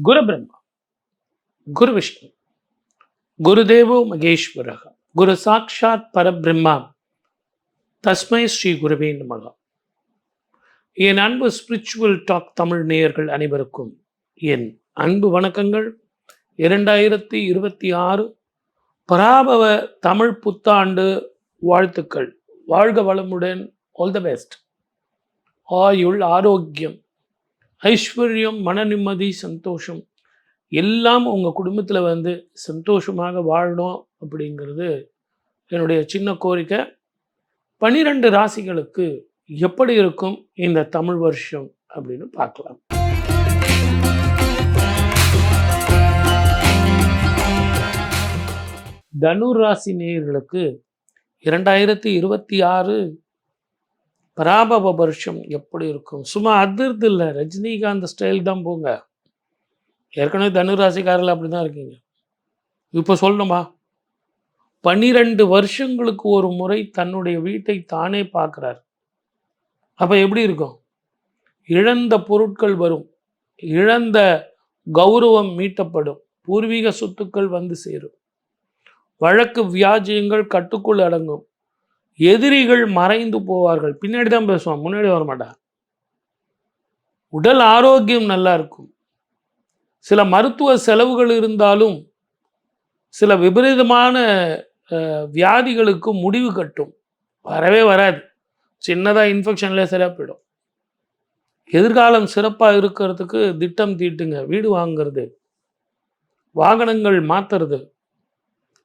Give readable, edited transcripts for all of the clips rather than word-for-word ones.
குரு பிரம்மா, குரு விஷ்ணு, குருதேவோ மகேஸ்வரக, குரு சாட்சாத் பரபிரம்மா, தஸ்மை ஸ்ரீ குருவே நமக. என் அன்பு ஸ்பிரிச்சுவல் டாக் தமிழ் நேயர்கள் அனைவருக்கும் என் அன்பு வணக்கங்கள். 2026 பராபவ தமிழ் புத்தாண்டு வாழ்த்துக்கள். வாழ்க வளமுடன். All the best. ஆயுள், ஆரோக்கியம், ஐஸ்வர்யம், மன நிம்மதி, சந்தோஷம் எல்லாம் உங்கள் குடும்பத்தில் சந்தோஷமாக வாழணும் அப்படிங்கிறது என்னுடைய சின்ன கோரிக்கை. 12 ராசிகளுக்கு எப்படி இருக்கும் இந்த தமிழ் வருஷம் அப்படின்னு பார்க்கலாம். தனுர் ராசி நேயர்களுக்கு 2026 பராபவ வருஷம் எப்படி இருக்கும்? சும்மா அதிர்து இல்லை, ரஜினிகாந்த் ஸ்டைல் தான் போங்க. ஏற்கனவே தனுர் ராசிக்காரில் அப்படி தான் இருக்கீங்க. இப்போ சொல்லணுமா? 12 வருஷங்களுக்கு ஒரு முறை தன்னுடைய வீட்டை தானே பார்க்குறார். அப்போ எப்படி இருக்கும்? இழந்த பொருட்கள் வரும், இழந்த கௌரவம் மீட்டப்படும், பூர்வீக சொத்துக்கள் வந்து சேரும், வழக்கு வியாஜியங்கள் கட்டுக்குள் அடங்கும், எதிரிகள் மறைந்து போவார்கள். பின்னாடி தான் பேசுவான், முன்னாடி வரமாட்டான். உடல் ஆரோக்கியம் நல்லா இருக்கும். சில மருத்துவ செலவுகள் இருந்தாலும் சில விபரீதமான வியாதிகளுக்கு முடிவு கட்டும். வரவே வராது, சின்னதாக இன்ஃபெக்ஷன்லேயே சரியாக போயிடும். எதிர்காலம் சிறப்பாக இருக்கிறதுக்கு திட்டம் தீட்டுங்க. வீடு வாங்கிறது, வாகனங்கள் மாற்றுறது.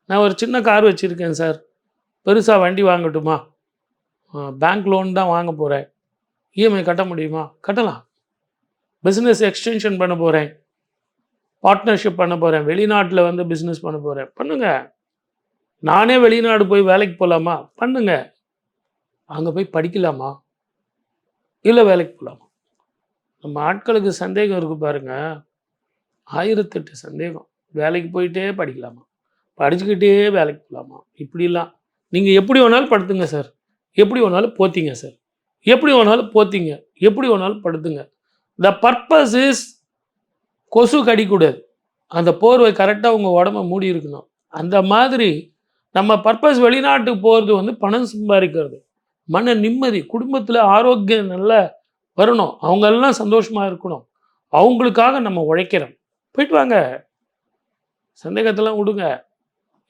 நான் ஒரு சின்ன கார் வச்சுருக்கேன் சார், பெருசாக வண்டி வாங்கட்டுமா? பேங்க் லோன் தான் வாங்க போகிறேன், இஎம்ஐ கட்ட முடியுமா? கட்டலாம். பிஸ்னஸ் எக்ஸ்டென்ஷன் பண்ண போகிறேன், பார்ட்னர்ஷிப் பண்ண போகிறேன், வெளிநாட்டில் பிஸ்னஸ் பண்ண போகிறேன், பண்ணுங்க. நானே வெளிநாடு போய் வேலைக்கு போகலாமா? பண்ணுங்க. அங்கே போய் படிக்கலாமா இல்லை வேலைக்கு போகலாமா? நம்ம ஆட்களுக்கு சந்தேகம் இருக்குது பாருங்க, 1008 சந்தேகம். வேலைக்கு போயிட்டே படிக்கலாமா, படிச்சுக்கிட்டே வேலைக்கு போகலாமா, இப்படிலாம். நீங்கள் எப்படி வேணாலும் படுத்துங்க சார், எப்படி வேணாலும் போத்திங்க சார், எப்படி வேணாலும் போத்திங்க, எப்படி வேணாலும் படுத்துங்க. த பர்பஸ் இஸ் கொசு கடிக்கூடாது, அந்த போர்வை கரெக்டாக உங்கள் உடம்பை மூடி இருக்கணும். அந்த மாதிரி நம்ம பர்பஸ் வெளிநாட்டுக்கு போகிறது பணம் சம்பாதிக்கிறது, மன நிம்மதி, குடும்பத்தில் ஆரோக்கியம் நல்லா வரணும், அவங்கெல்லாம் சந்தோஷமாக இருக்கணும், அவங்களுக்காக நம்ம உழைக்கிறோம். போயிட்டு வாங்க, சந்தேகத்தெல்லாம் விடுங்க.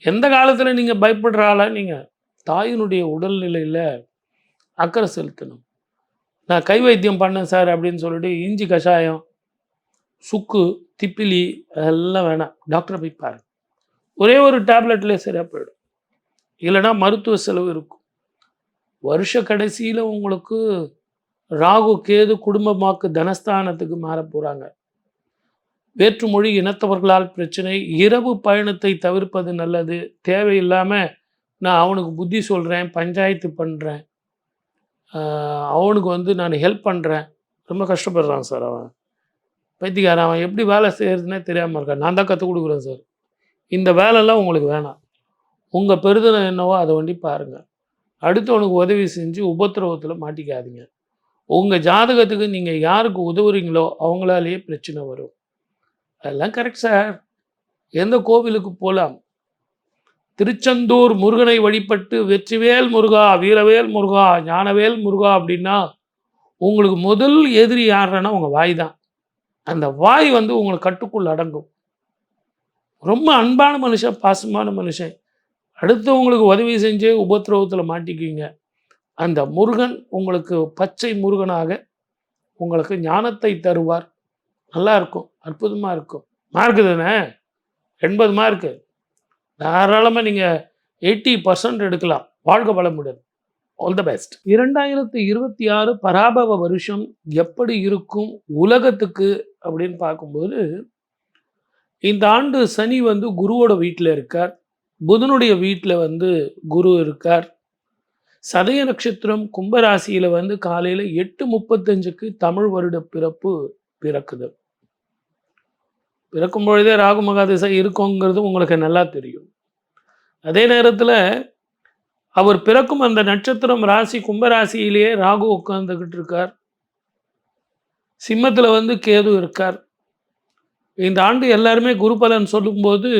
எந்த காலத்தில் நீங்கள் பயப்படுற ஆளா? நீங்கள் தாயினுடைய உடல்நிலையில் அக்கறை செலுத்தணும். நான் கை வைத்தியம் பண்ணேன் சார் அப்படின்னு சொல்லிட்டு இஞ்சி கஷாயம், சுக்கு, திப்பிலி அதெல்லாம் வேணாம். டாக்டரை போய் பாருங்க, ஒரே ஒரு டேப்லெட்லேயே சரியாக போயிடும். இல்லைனா மருத்துவ செலவு இருக்கும். வருஷ கடைசியில் உங்களுக்கு ராகு கேது குடும்பமாக்கு தனஸ்தானத்துக்கு மாற போகிறாங்க. வேற்றுமொழி இனத்தவர்களால் பிரச்சனை. இரவு பயணத்தை தவிர்ப்பது நல்லது. தேவையில்லாமல் நான் அவனுக்கு புத்தி சொல்கிறேன், பஞ்சாயத்து பண்ணுறேன், அவனுக்கு நான் ஹெல்ப் பண்ணுறேன், ரொம்ப கஷ்டப்படுறான் சார் அவன், பைத்தியக்காரன், அவன் எப்படி வேலை செய்கிறதுனே தெரியாமல் இருக்கான், நான் தான் கற்றுக் கொடுக்குறேன் சார். இந்த வேலைலாம் உங்களுக்கு வேணாம். உங்கள் பெருதனம் என்னவோ அதை பாருங்கள். அடுத்தவனுக்கு உதவி செஞ்சு உபத்திரவத்தில் மாட்டிக்காதீங்க. உங்கள் ஜாதகத்துக்கு நீங்கள் யாருக்கு உதவுறீங்களோ அவங்களாலேயே பிரச்சனை வரும். அதெல்லாம் கரெக்ட் சார். எந்த கோவிலுக்கு போகலாம்? திருச்செந்தூர் முருகனை வழிபட்டு வெற்றிவேல் முருகா, வீரவேல் முருகா, ஞானவேல் முருகா அப்படின்னா உங்களுக்கு முதல் எதிரி யாருன்னா உங்கள் வாய் தான். அந்த வாய் உங்களுக்கு கட்டுக்குள் அடங்கும். ரொம்ப அன்பான மனுஷன், பாசமான மனுஷன், அடுத்தவங்களுக்கு உதவி செஞ்சு உபத்திரவத்தில் மாட்டிக்குவீங்க. அந்த முருகன் உங்களுக்கு பச்சை முருகனாக உங்களுக்கு ஞானத்தை தருவார். நல்லா இருக்கும், அற்புதமாக இருக்கும். மார்க்கு தானே 80 மார்க்கு, தாராளமாக நீங்கள் 80% எடுக்கலாம். வாழ்க வளமுடன். All the best. 2026 பராபவ வருஷம் எப்படி இருக்கும் உலகத்துக்கு அப்படின்னு பார்க்கும்போது, இந்த ஆண்டு சனி குருவோட வீட்டில் இருக்கார், புதனுடைய வீட்டில் குரு இருக்கார். சதய நட்சத்திரம் கும்பராசியில் காலையில் 8:35க்கு தமிழ் வருட பிறப்பு பிறக்குது. பிறக்கும் பொழுதே ராகு மகாதிசை இருக்குங்கிறது உங்களுக்கு நல்லா தெரியும். அதே நேரத்தில் அவர் பிறக்கும் அந்த நட்சத்திரம் ராசி கும்பராசியிலேயே ராகு உட்கார்ந்துக்கிட்டு இருக்கார். சிம்மத்தில் கேது இருக்கார். இந்த ஆண்டு எல்லாருமே குரு பலன் சொல்லும்போது,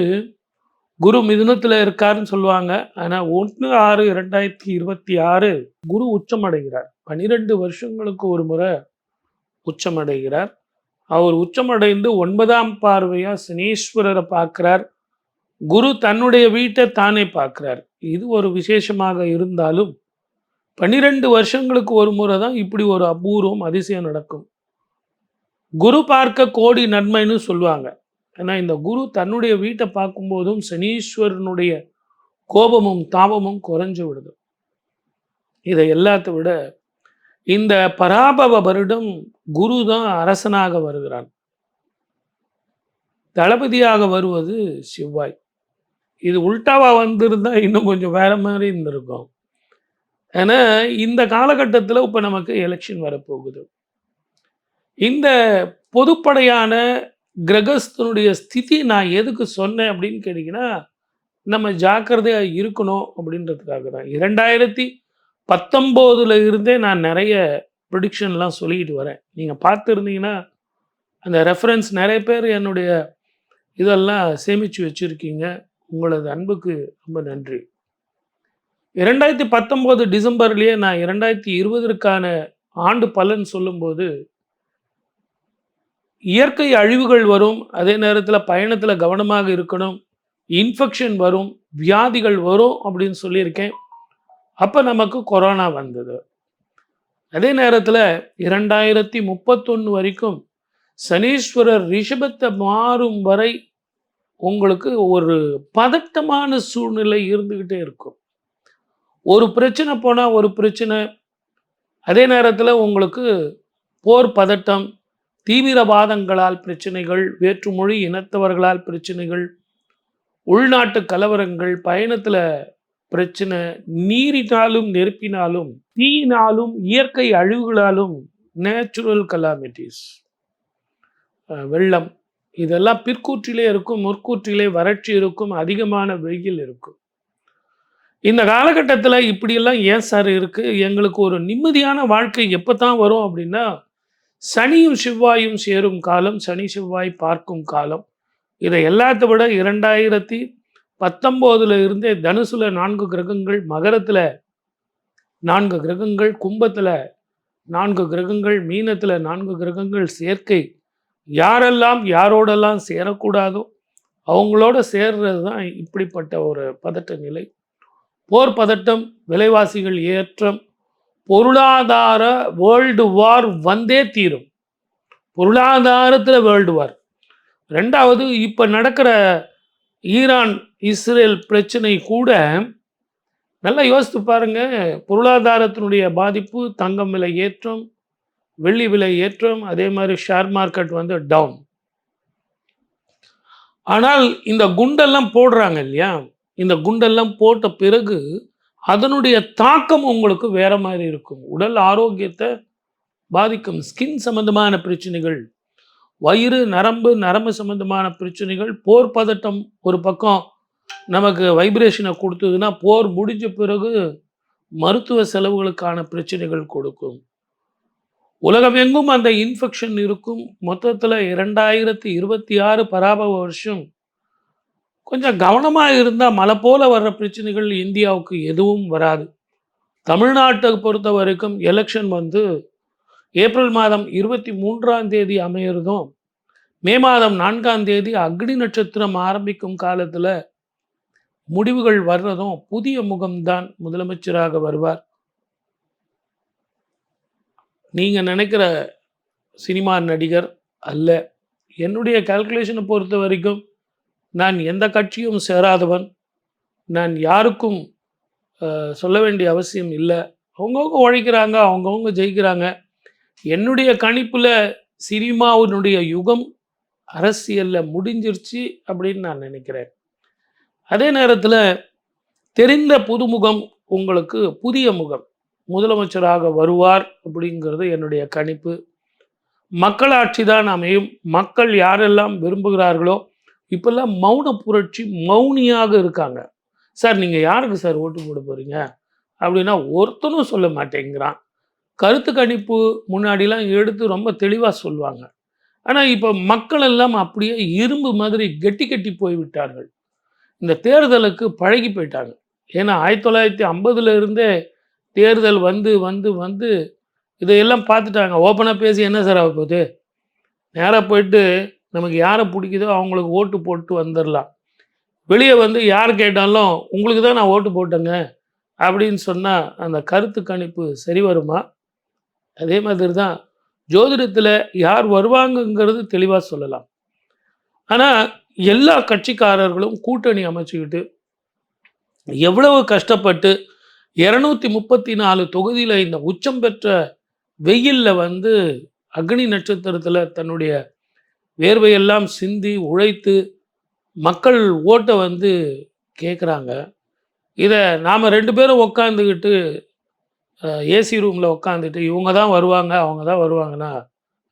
குரு மிதுனத்தில இருக்காருன்னு சொல்லுவாங்க. ஆனா 1/6/2026 குரு உச்சமடைகிறார். 12 வருஷங்களுக்கு ஒரு முறை உச்சமடைகிறார். அவர் உச்சமடைந்து 9ஆம் பார்வையா சனீஸ்வரர பார்க்கிறார். குரு தன்னுடைய வீட்டை தானே பார்க்கிறார். இது ஒரு விசேஷமாக இருந்தாலும் 12 வருஷங்களுக்கு ஒரு முறை தான் இப்படி ஒரு அபூர்வம், அதிசயம் நடக்கும். குரு பார்க்க கோடி நன்மைன்னு சொல்லுவாங்க. ஏன்னா இந்த குரு தன்னுடைய வீட்டை பார்க்கும்போதும் சனீஸ்வரனுடைய கோபமும் தாபமும் குறைஞ்சு விடுது. இதை எல்லாத்தை விட இந்த பராபவ வருடம் குரு தான் அரசனாக வருகிறான். தளபதியாக வருவது செவ்வாய். இது உல்டாவா வந்திருந்தா இன்னும் கொஞ்சம் வேற மாதிரி இருந்திருக்கும். ஏன்னா இந்த காலகட்டத்தில் இப்போ நமக்கு எலெக்ஷன் வரப்போகுது. இந்த பொதுப்படையான கிரகஸ்தனுடைய ஸ்திதி நான் எதுக்கு சொன்னேன் அப்படின்னு கேட்டிங்கன்னா, நம்ம ஜாக்கிரதையாக இருக்கணும் அப்படின்றதுக்காக தான். 2019 இருந்தே நான் நிறைய ப்ரிடிக்ஷன்லாம் சொல்லிக்கிட்டு வரேன். நீங்கள் பார்த்துருந்தீங்கன்னா அந்த ரெஃபரன்ஸ் நிறைய பேர் என்னுடைய இதெல்லாம் சேமித்து வச்சுருக்கீங்க. உங்களது அன்புக்கு ரொம்ப நன்றி. 2019 டிசம்பர்லேயே நான் 2020க்கான ஆண்டு பலன் சொல்லும்போது, இயற்கை அழிவுகள் வரும், அதே நேரத்தில் பயணத்தில் கவனமாக இருக்கணும், இன்ஃபெக்ஷன் வரும், வியாதிகள் வரும் அப்படின்னு சொல்லியிருக்கேன். அப்போ நமக்கு கொரோனா வந்தது. அதே நேரத்தில் 2031 வரைக்கும் சனீஸ்வரர் ரிஷபத்தை மாறும் வரை உங்களுக்கு ஒரு பதட்டமான சூழ்நிலை இருந்துக்கிட்டே இருக்கும். ஒரு பிரச்சனை போனால் ஒரு பிரச்சனை, அதே நேரத்தில் உங்களுக்கு போர் பதட்டம், தீவிரவாதங்களால் பிரச்சனைகள், வேற்றுமொழி இனத்தவர்களால் பிரச்சனைகள், உள்நாட்டு கலவரங்கள், பயணத்தில் பிரச்சனை, நீரினாலும் நெருப்பினாலும் தீயினாலும் இயற்கை அழிவுகளாலும் நேச்சுரல் கலாமிட்டிஸ், வெள்ளம், இதெல்லாம் பிற்கூற்றிலே இருக்கும், முற்கூற்றிலே வறட்சி இருக்கும், அதிகமான வெயில் இருக்கும். இந்த காலகட்டத்தில் இப்படியெல்லாம் ஏன் சார் இருக்குது, எங்களுக்கு ஒரு நிம்மதியான வாழ்க்கை எப்போ தான் வரும் அப்படின்னா, சனியும் செவ்வாயும் சேரும் காலம், சனி செவ்வாய் பார்க்கும் காலம். இதை எல்லாத்தை விட 2019 இருந்தே தனுசுல 4 கிரகங்கள், மகரத்தில் 4 கிரகங்கள், கும்பத்தில் 4 கிரகங்கள், மீனத்தில் 4 கிரகங்கள் சேர்க்கை. யாரெல்லாம் யாரோடெல்லாம் சேரக்கூடாதோ அவங்களோட சேர்றது தான் இப்படிப்பட்ட ஒரு பதட்ட நிலை. போர் பதட்டம், விலைவாசிகள் ஏற்றம், பொருளாதார வேர்ல்டு வார் வந்தே தீரும். பொருளாதாரத்தில் வேர்ல்டு வார். ரெண்டாவது, இப்போ நடக்கிற ஈரான் இஸ்ரேல் பிரச்சனை கூட நல்லா யோசித்து பாருங்க. பொருளாதாரத்தினுடைய பாதிப்பு, தங்கம் விலை ஏற்றம், வெள்ளி விலை ஏற்றம், அதே மாதிரி ஷேர் மார்க்கெட் வந்து டவுன். ஆனால் இந்த குண்டெல்லாம் போடுறாங்க இல்லையா, இந்த குண்டெல்லாம் போட்ட பிறகு அதனுடைய தாக்கம் உங்களுக்கு வேற மாதிரி இருக்கும். உடல் ஆரோக்கியத்தை பாதிக்கும். ஸ்கின் சம்பந்தமான பிரச்சனைகள், வயிறு, நரம்பு சம்பந்தமான பிரச்சனைகள், போர் பதட்டம் ஒரு பக்கம் நமக்கு வைப்ரேஷனை கொடுத்ததுன்னா, போர் முடிஞ்ச பிறகு மருத்துவ செலவுகளுக்கான பிரச்சனைகள் கொடுக்கும். உலகமெங்கும் அந்த இன்ஃபெக்ஷன் இருக்கும். மொத்தத்தில் 2026 பராபவ வருஷம் கொஞ்சம் கவனமாக இருந்தால் மழை போல வர்ற பிரச்சனைகள் இந்தியாவுக்கு எதுவும் வராது. தமிழ்நாட்டை பொறுத்த வரைக்கும் எலெக்ஷன் வந்து ஏப்ரல் மாதம் 23ஆம் தேதி அமையிறதும், மே மாதம் 4ஆம் தேதி அக்னி நட்சத்திரம் ஆரம்பிக்கும் காலத்தில் முடிவுகள் வர்றதும் புதிய முகம்தான் முதலமைச்சராக வருவார். நீங்கள் நினைக்கிற சினிமா நடிகர் அல்ல. என்னுடைய கால்குலேஷனை பொறுத்த வரைக்கும் நான் எந்த கட்சியும் சேராதவன். நான் யாருக்கும் சொல்ல வேண்டிய அவசியம் இல்லை. அவங்கவுங்க உழைக்கிறாங்க, அவங்கவுங்க ஜெயிக்கிறாங்க. என்னுடைய கணிப்பில் சினிமாவினுடைய யுகம் அரசியலில் முடிஞ்சிருச்சு அப்படின்னு நான் நினைக்கிறேன். அதே நேரத்தில் தெரிந்த புதுமுகம், உங்களுக்கு புதிய முகம் முதலமைச்சராக வருவார் அப்படிங்கிறது என்னுடைய கணிப்பு. மக்களாட்சி தான் அமையும். மக்கள் யாரெல்லாம் விரும்புகிறார்களோ, இப்போல்லாம் மௌன புரட்சி, மௌனியாக இருக்காங்க. சார் நீங்கள் யாருக்கு சார் ஓட்டு போட போகிறீங்க அப்படின்னா ஒருத்தனும் சொல்ல மாட்டேங்கிறான். கருத்து கணிப்பு முன்னாடிலாம் எடுத்து ரொம்ப தெளிவாக சொல்லுவாங்க. ஆனால் இப்போ மக்கள் எல்லாம் அப்படியே இரும்பு மாதிரி கெட்டி கெட்டி போய்விட்டார்கள். இந்த தேர்தலுக்கு பழகி போயிட்டாங்க. ஏன்னா 1950 இருந்தே தேர்தல் வந்து வந்து வந்து இதையெல்லாம் பார்த்துட்டாங்க. ஓப்பனாக பேசி என்ன சார் ஆக போகுது? நேராக போயிட்டு நமக்கு யாரை பிடிக்குதோ அவங்களுக்கு ஓட்டு போட்டு வந்துடலாம். வெளியே வந்து யார் கேட்டாலும் உங்களுக்கு தான் நான் ஓட்டு போட்டேங்க அப்படின்னு சொன்னால் அந்த கருத்து கணிப்பு சரி வருமா? அதே மாதிரி தான் ஜோதிடத்தில் யார் வருவாங்கங்கிறது தெளிவாக சொல்லலாம். ஆனால் எல்லா கட்சிக்காரர்களும் கூட்டணி அமைச்சுக்கிட்டு எவ்வளவு கஷ்டப்பட்டு 234 தொகுதியில் இந்த உச்சம் பெற்ற வெயிலில் வந்து அக்னி நட்சத்திரத்தில் தன்னுடைய வேர்வையெல்லாம் சிந்தி உழைத்து மக்கள் ஓட்டை வந்து கேட்குறாங்க. இதை நாம் 2 பேரும் உக்காந்துக்கிட்டு ஏசி ரூமில் உட்காந்துட்டு இவங்க தான் வருவாங்க அவங்க தான் வருவாங்கன்னா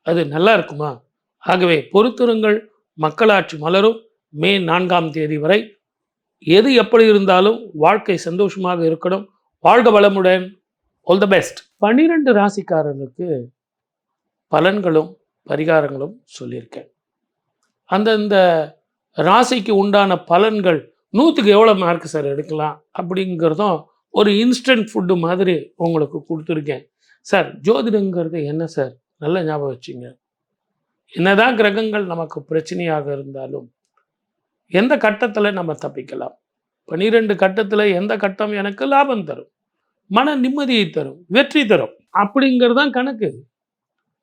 அது நல்லா இருக்குமா? ஆகவே பொறுத்திருங்கள், மக்களாட்சி மலரும். மே 4ஆம் தேதி வரை எது எப்படி இருந்தாலும் வாழ்க்கை சந்தோஷமாக இருக்கணும். வாழ்க வளமுடன். All the best. 12 ராசிக்காரர்களுக்கு பலன்களும் பரிகாரங்களும் சொல்லியிருக்கேன். அந்தந்த ராசிக்கு உண்டான பலன்கள் 100க்கு எவ்வளோ மார்க் சார் எடுக்கலாம் அப்படிங்கிறதும் ஒரு இன்ஸ்டன்ட் ஃபுட்டு மாதிரி உங்களுக்கு கொடுத்துருக்கேன். சார் ஜோதிடங்கிறது என்ன சார்? நல்ல ஞாபகம் வச்சுங்க. என்னதான் கிரகங்கள் நமக்கு பிரச்சனையாக இருந்தாலும் எந்த கட்டத்தில் நம்ம தப்பிக்கலாம்? 12 கட்டத்தில் எந்த கட்டம் எனக்கு லாபம் தரும், மன நிம்மதியை தரும், வெற்றி தரும் அப்படிங்கிறது தான் கணக்கு.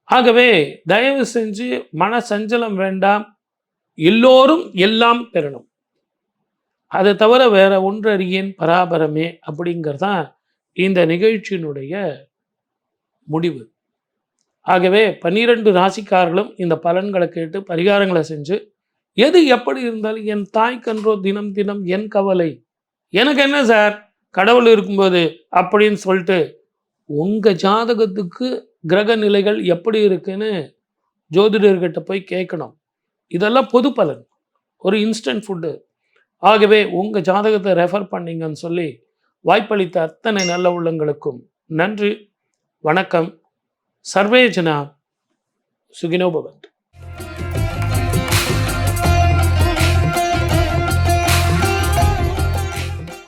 ஆகவே தயவு செஞ்சு மன சஞ்சலம் வேண்டாம். எல்லோரும் எல்லாம் பெறணும். அதை தவிர வேற ஒன்றறியேன் பராபரமே அப்படிங்கிறது தான் இந்த நிகழ்ச்சியினுடைய முடிவு. ஆகவே 12 ராசிக்காரர்களும் இந்த பலன்களை கேட்டு பரிகாரங்களை செஞ்சு எது எப்படி இருந்தாலும் என் தாய்க்கன்றோ தினம் தினம் என் கவலை, எனக்கு என்ன சார் கடவுள் இருக்கும்போது அப்படின்னு சொல்லிட்டு உங்கள் ஜாதகத்துக்கு கிரக நிலைகள் எப்படி இருக்குன்னு ஜோதிடர்கிட்ட போய் கேட்கணும். இதெல்லாம் பொது பலன், ஒரு இன்ஸ்டன்ட் ஃபுட்டு. ஆகவே உங்கள் ஜாதகத்தை ரெஃபர் பண்ணிங்கன்னு சொல்லி வாய்ப்பளித்த அத்தனை நல்ல உள்ளங்களுக்கும் நன்றி, வணக்கம். சர்வே ஜனா சுகினோ பவந்து.